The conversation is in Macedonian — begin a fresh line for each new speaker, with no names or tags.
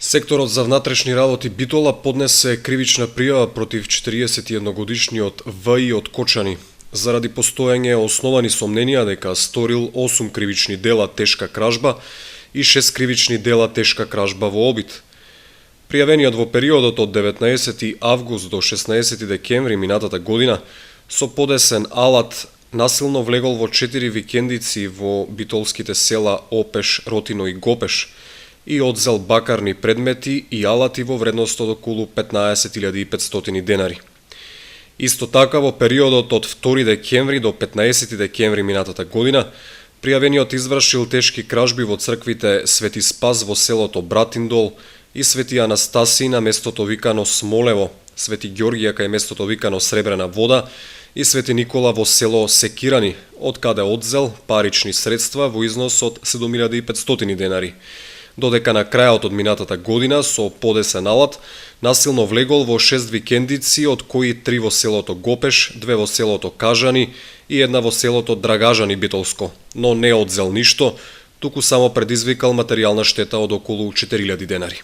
Секторот за внатрешни работи Битола поднесе кривична пријава против 41-годишниот В.И. од Кочани заради постоење основани сомненија дека сторил 8 кривични дела тешка кражба и 6 кривични дела тешка кражба во обид. Пријавениот во периодот од 19 август до 16 декември минатата година со подесен алат насилно влегол во 4 викендици во битолските села Опеш, Ротино и Гопеш и одзел бакарни предмети и алати во вредност од околу 15.500 денари. Исто така во периодот од 2 декември до 15 декември минатата година пријавениот извршил тешки кражби во црквите Свети Спас во селото Братиндол и Свети Анастасија на местото викано Смолево, Свети Ѓорѓија кај местото викано Сребрена вода и Свети Никола во село Секирани, од каде одзел парични средства во износ од 7.500 денари. Додека на крајот од минатата година со подесен алат насилно влегол во 6 викендици, од кои 3 во селото Гопеш, 2 во селото Кажани и 1 во селото Драгажани Битолско, но не одзел ништо, туку само предизвикал материјална штета од околу 4.000 денари.